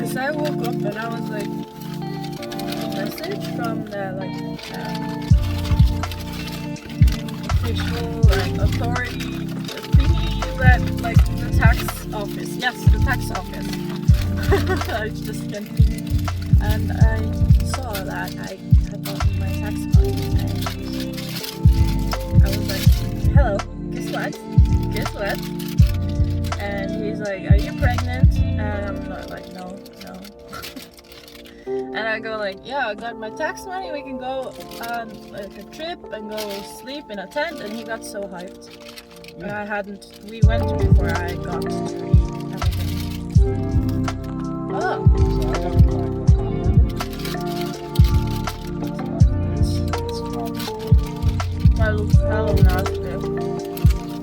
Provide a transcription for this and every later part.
Because I woke up and I was like, message from the official authority thingy that the tax office. Yes, the tax office. I just continued, and I saw that I had gotten my tax money, and I was like, "Hello, guess what? Guess what?" And he's like, "Are you pregnant?" And I'm not like, "No." And I go like, "Yeah, I got my tax money. We can go on a trip and go sleep in a tent." And he got so hyped. And I hadn't. We went before I got to eat everything. Oh. So I got like this. It's from. My look hella nasty.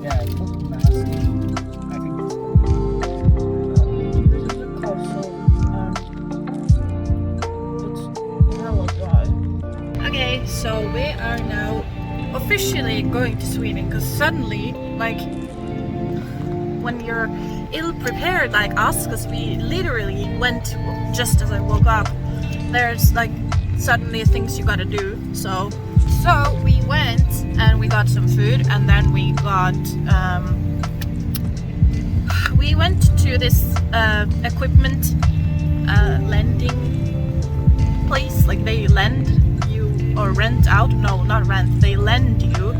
Yeah, it looks nasty. I think it's This is a castle. It's hella dry. Okay, so we are now officially going to Sweden because suddenly, when you're ill-prepared like us, because we literally went just as I woke up, there's suddenly things you gotta do. So we went and we got some food, and then we went to this equipment lending place. They lend you or rent out. No, not rent. They lend you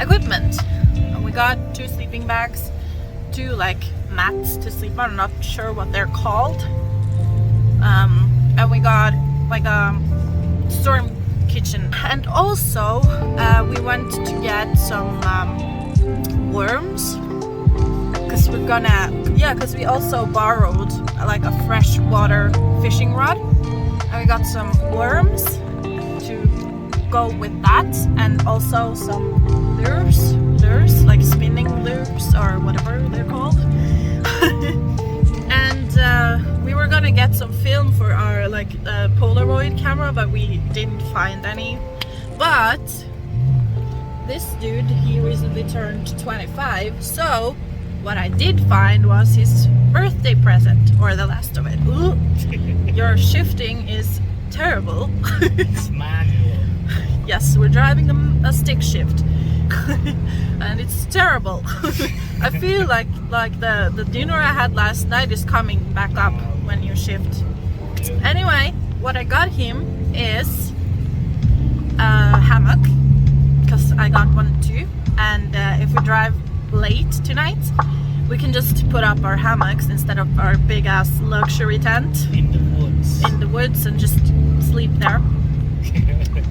equipment. And we got 2 sleeping bags, 2 mats to sleep on. I'm not sure what they're called. And we got a storm kitchen. And also we went to get some worms. Because because we also borrowed a freshwater fishing rod. And we got some worms to go with that, and also some lures, spinning lures or whatever they're called. And we were gonna get some film for our Polaroid camera, but we didn't find any. But this dude, he recently turned 25, so what I did find was his birthday present, or the last of it. Ooh, your shifting is terrible. It's manual. Yes, we're driving a stick shift. And it's terrible. I feel like the dinner I had last night is coming back up when you shift. Anyway, what I got him is a hammock, because I got one too. And if we drive late tonight, we can just put up our hammocks instead of our big ass luxury tent in the woods and just sleep there.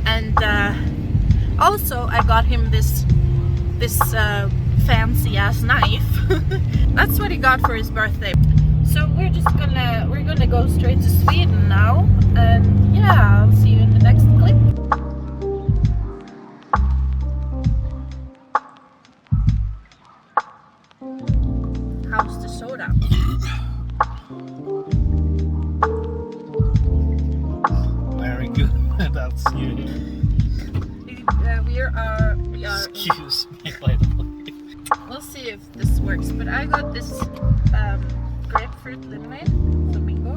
And also I got him this fancy ass knife. That's what he got for his birthday. So we're gonna go straight to Sweden now, and yeah, I'll see you in the next clip. How's the soda? Very good. That's you. We are. Excuse me, by the way. We'll see if this works. But I got this grapefruit lemonade, flamingo.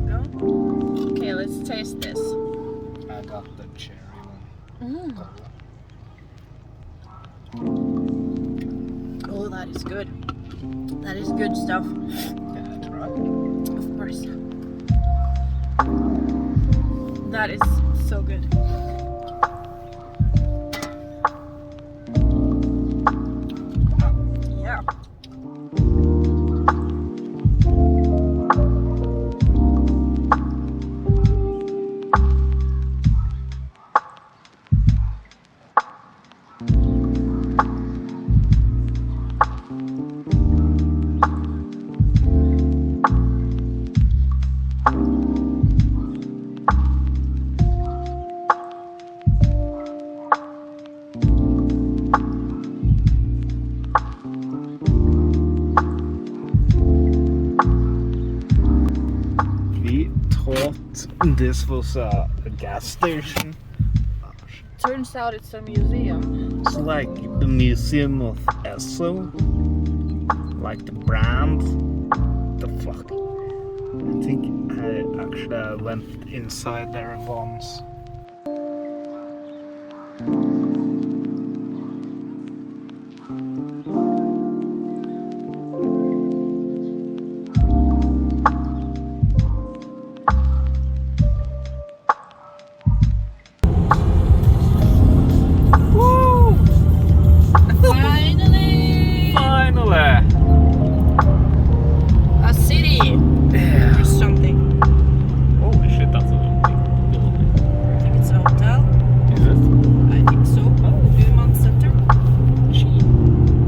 Here we go. Okay, let's taste this. I got the cherry one. Oh, that is good. That is good stuff. Can I try? Of course. That is so good. Yeah. This was a gas station. Turns out it's a museum. It's like the Museum of Esso, like the brand the fuck? I think I actually went inside there once. A city or something. Holy shit, that's a big building. I think it's a hotel. Is it? I think so. Human Center.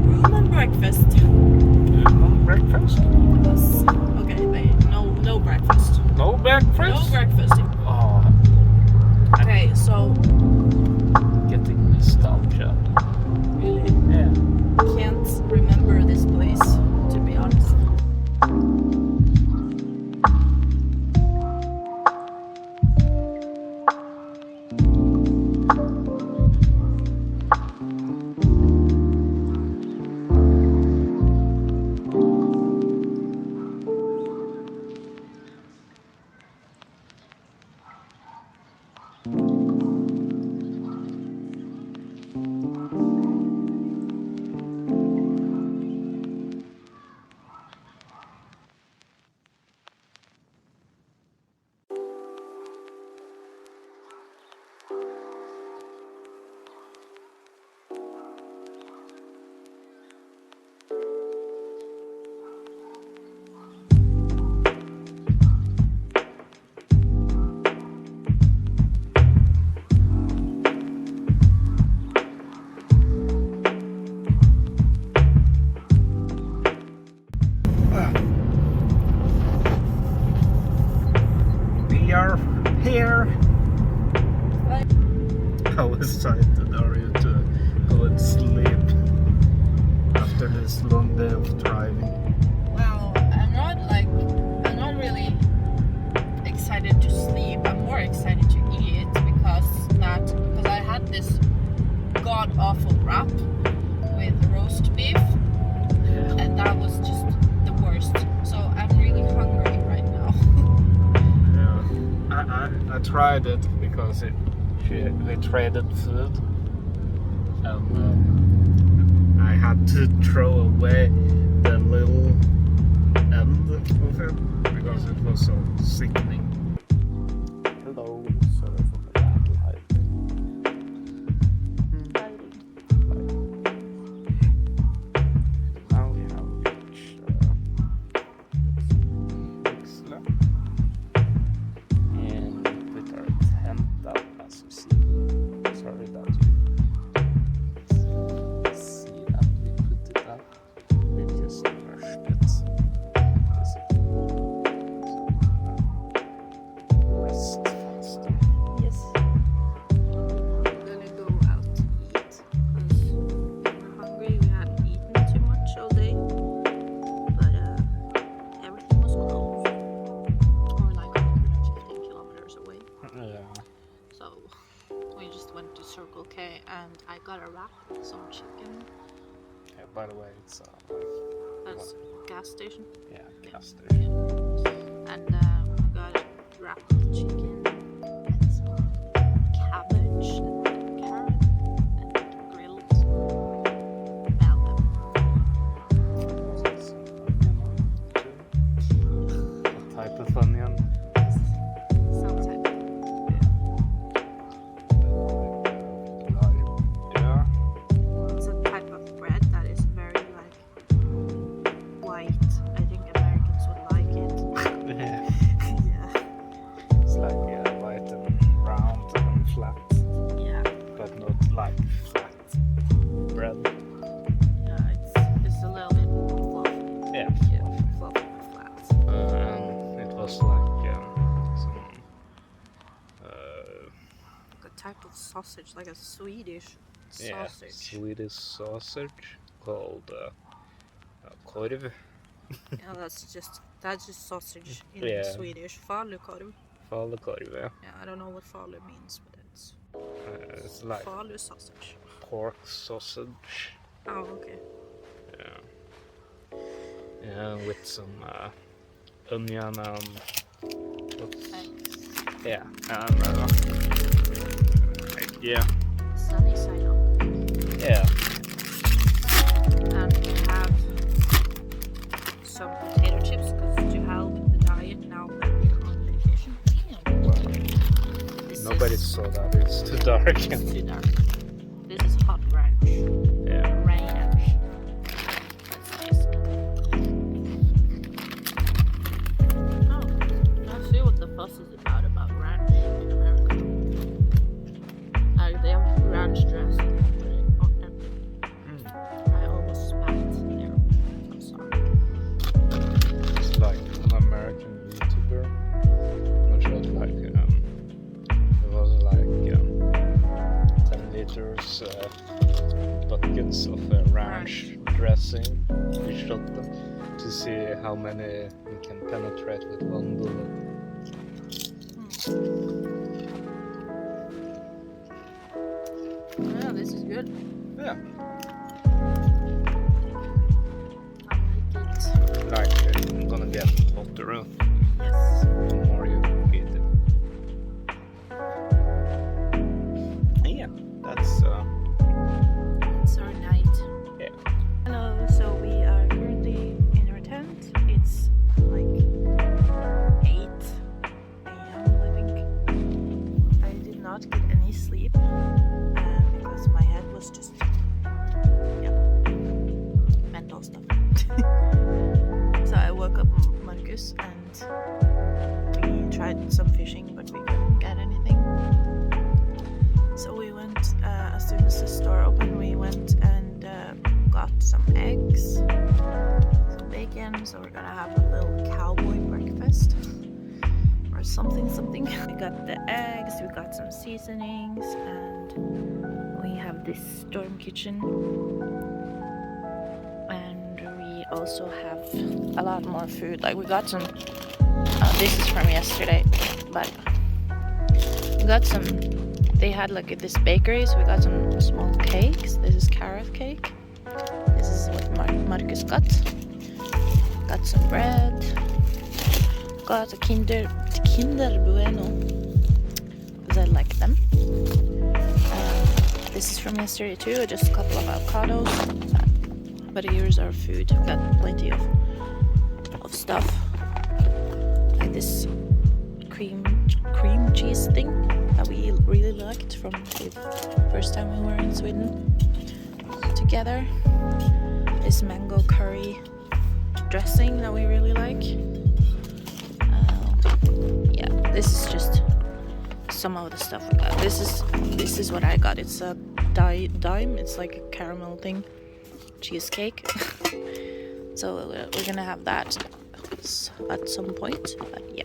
Room and breakfast. Breakfast? Yes. Okay, no breakfast. No breakfast? No breakfast. Oh, Okay, so getting nostalgia. really Yeah. can't remember this place, to be honest. We are here. How excited are you to go and sleep after this long day of driving? Well, I'm not really excited to sleep. I'm more excited to eat because I had this god awful wrap with roast beef, and that was just the worst. So I'm really hungry right now. Yeah, I tried it because they traded food, and I had to throw away the little end of it because it was so sickening. Hello, sorry for the bad light. Now we have reached Vixla, and put our tent up as you see. Sorry that you see that we put it up. We just rushed it. Rest faster. Yes. I'm gonna go out to eat because we're hungry. We hadn't eaten too much all day, but everything was closed, or like 115 kilometers away. Yeah. So we just went to Circle K and I got a wrap with some chicken. Yeah, by the way, it's That's a gas station. yeah, gas station. And I got a wrap with chicken and some cabbage and carrot and grilled melon. It's onion on too. What type of onion? Some type. Yeah. It's a type of bread that is very like white. I think Americans would like it. Yeah. Yeah. It's like white and round and flat, Yeah. but not like flat bread. Yeah. It's a little bit fluffy. Yeah. Yeah. Fluffy but flat. And it was like some Like a type of sausage, like a Swedish yeah, sausage. Swedish sausage called korv. Yeah, that's just sausage in Yeah. Swedish. Falukorv. Falukorv, yeah. Yeah, I don't know what falu means, but it's It's like falu sausage. pork sausage. Oh, okay. Yeah. Yeah, with some onion and yeah, yeah, Sunny side up. yeah. And we have some potato chips because to help the diet now that we're on vacation. Nobody saw that. It's too dark. It's too dark. This is hot ranch. Yeah. Ranch. That's nice. Oh, I see what the fuss is about ranch in America. They have ranch dressing. I almost spat there. I'm sorry. It's like an American YouTuber. Which was like it was like 10 liters buckets of ranch dressing. We shot them to see how many we can penetrate with one bullet. Yeah, this is good. Yeah. I like it. Like I'm gonna get hotter Yes. the more you eat it. And yeah, that's It's our night. yeah. Hello, so we are currently in our tent. It's like 8 a.m. I think. I did not get any sleep because my head was just, mental stuff. So I woke up Marcus and we tried some fishing, but we couldn't get anything. So we went, as soon as the store opened, we went and got some eggs, some bacon, so we're gonna have a little cowboy breakfast or something. We got the eggs, we got some seasonings, and we have this storm kitchen, and we also have a lot more food. Like we got some, this is from yesterday, but we got some. They had like at this bakery, so we got some small cakes. This is carrot cake. This is what Marcus got. Got some bread. Got a Kinder Bueno, because I like them. This is from yesterday too, just a couple of avocados. But here's our food. Got plenty of stuff. Like this cream cheese thing that we really liked from the first time we were in Sweden together. This mango curry dressing that we really like. Yeah, this is just some of the stuff we got. This is what I got. It's a dime. It's like a caramel thing, cheesecake. So we're gonna have that at some point. But yeah.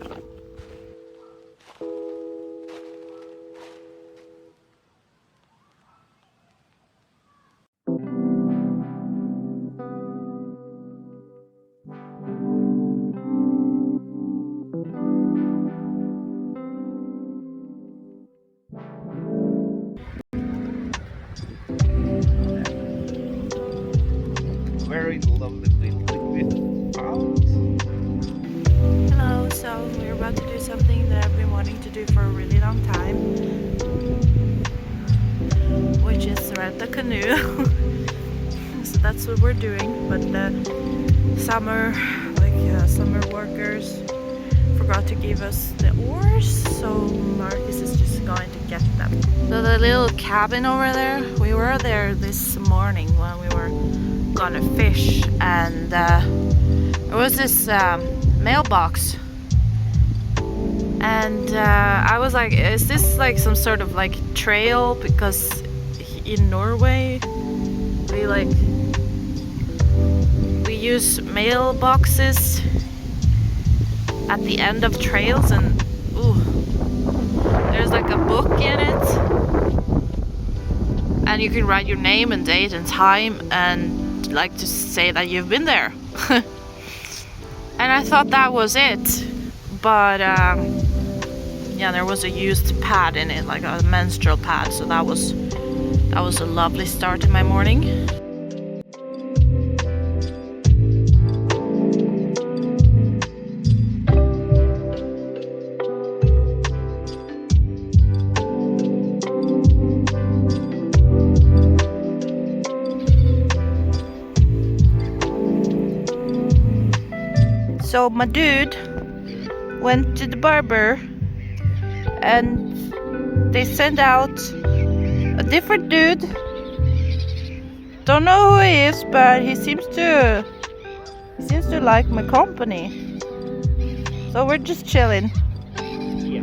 Very lovely building we found. Hello, so we're about to do something that I've been wanting to do for a really long time, which is rent a canoe. So that's what we're doing, but the summer workers forgot to give us the oars, so Marcus is just going to get them. So the little cabin over there, we were there this morning when we were gonna fish, and there was this mailbox, and I was like, is this like some sort of like trail? Because in Norway we use mailboxes at the end of trails, and there's like a book in it, and you can write your name and date and time and like to say that you've been there. And I thought that was it, but yeah, there was a used pad in it, like a menstrual pad, so that was a lovely start to my morning. So my dude went to the barber and they sent out a different dude. Don't know who he is, but he seems to like my company. So we're just chilling. Yeah.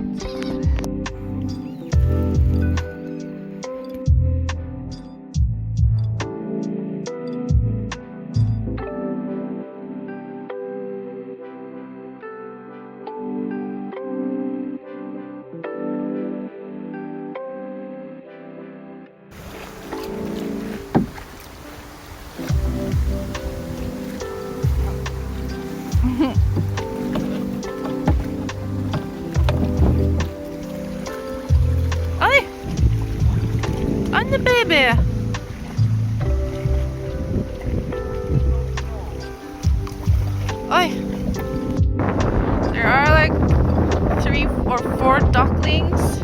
Oi! I'm the baby! Oi! There are like 3 or 4 ducklings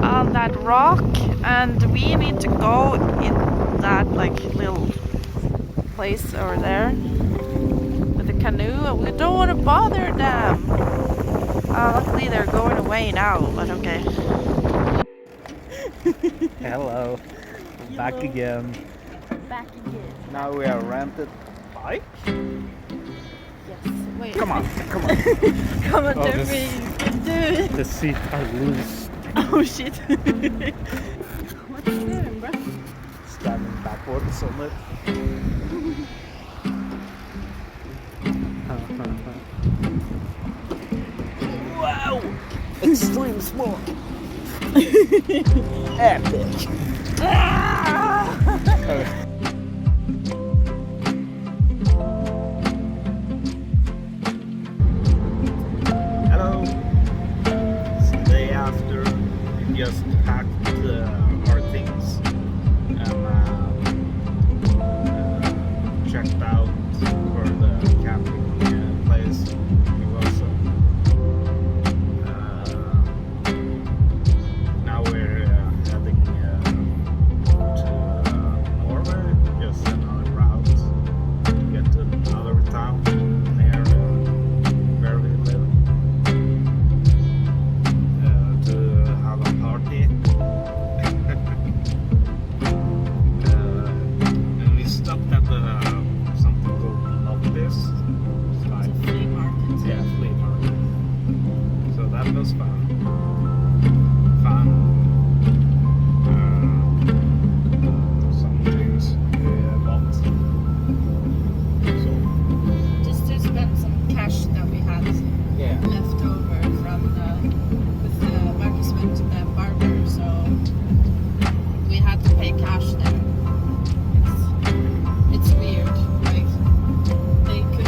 on that rock, and we need to go in that like little place over there with the canoe, and we don't want to bother them. Luckily they're going away now, but okay. Hello. Back again. Back again. Now we are rented bike. Yes. Wait. Come on. Come on, Oh, Jeffrey. You can do it. The seat are loose. Oh shit. What's you doing, bro? Standing backwards on it. Wow! Extreme sport! Epic! Hello! It's the day after. We just packed our things and checked out for the camping place. We was now we're heading to Norway, just another route to get to another town near where we live, to have a party. And we stopped at something called Love This. It's like Flea market. yeah, flea market. So that was fun. Some things we bought. So Just to spend some cash that we had yeah, left over from Marcus went to the barber, so we had to pay cash there. It's weird. Like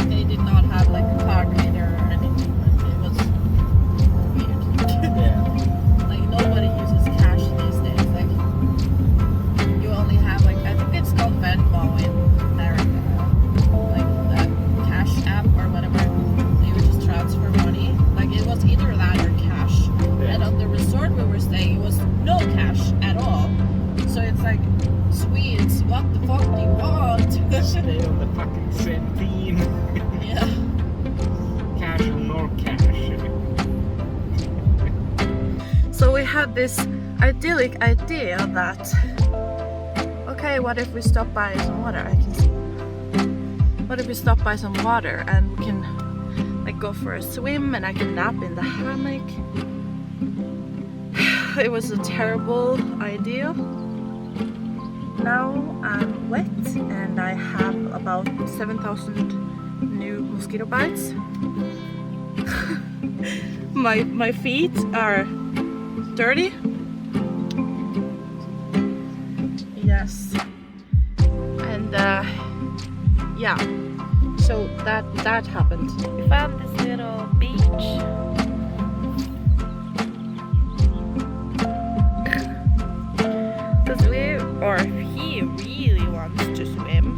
they did not have like a card reader or anything. It was weird. yeah, Like nobody uses cash these days. Like you only have like I think it's called Venmo in America, like the cash app or whatever. You would just transfer money. Like it was either that or cash. And on the resort we were staying, it was no cash at all. So it's like Swedes, what the fuck do you want? stay on the fucking same theme. Yeah. Cash or no cash. So we had this idyllic idea that, okay, what if we stop by some water? I can see. What if we stop by some water and we can like go for a swim and I can nap in the hammock? It was a terrible idea. Now I'm wet and I have about 7,000 new mosquito bites. My feet are dirty. Yes. And yeah. So that happened. We found this little beach. Because he really wants to swim.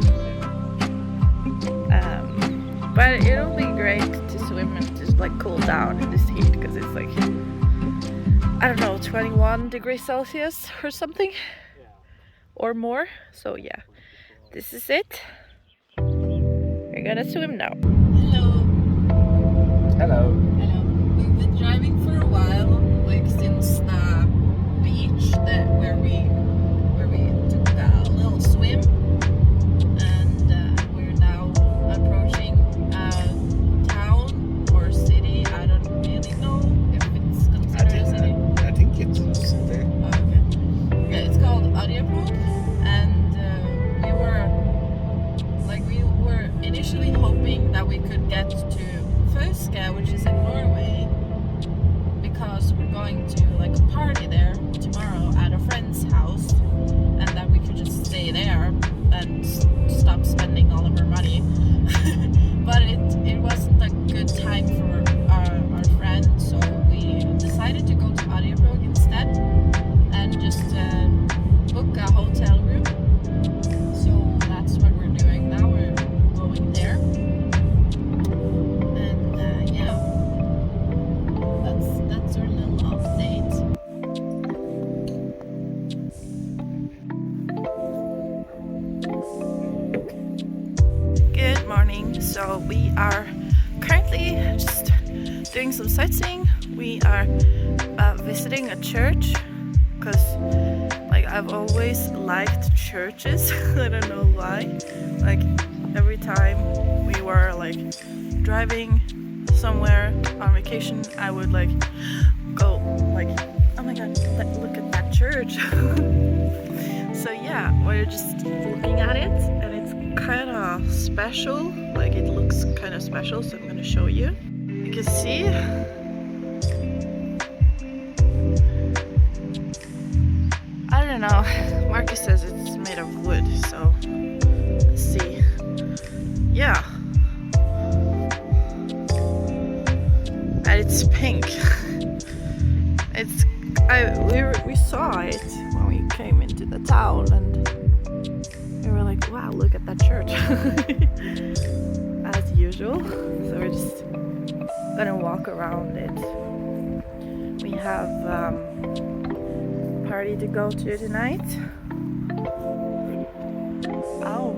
But it'll be great to swim and just like cool down in this heat because it's like, I don't know, 21 degrees Celsius or something or more. So yeah, this is it. We're gonna swim now. Hello. Hello. Hello. We've been driving for a while, like since the beach where we took a little swim, and we're now approaching a town or city. I don't really know if it's considered a city. I think it's a city. Oh, okay. Yeah, it's called Arjeplog, and we were initially hoping that we could get to Fauske, which is in Norway, because we're going to like a party there tomorrow at a friend's house, and that we could just stay there and stop spending all of our money. But it wasn't a good time for our friend, so we decided to go to Arjeplog instead and just book a hotel room. So that's what we're doing now. We're going there. That's our little update. Good morning. So we are currently just doing some sightseeing. We are visiting a church because like I've always liked churches. I don't know why. Like every time we were like driving somewhere on vacation, I would like go like, oh my god, look at that church. So yeah, we're just looking at it, and it's kind of special. Like it looks kind of special, so I'm gonna show you. You can see. I don't know. Marcus says it's made of wood, so let's see. Yeah. And it's pink. We saw it when we came into the town, and we were like, wow, look at that church. As usual. So we're just gonna walk around it. We have party to go to tonight. Oh.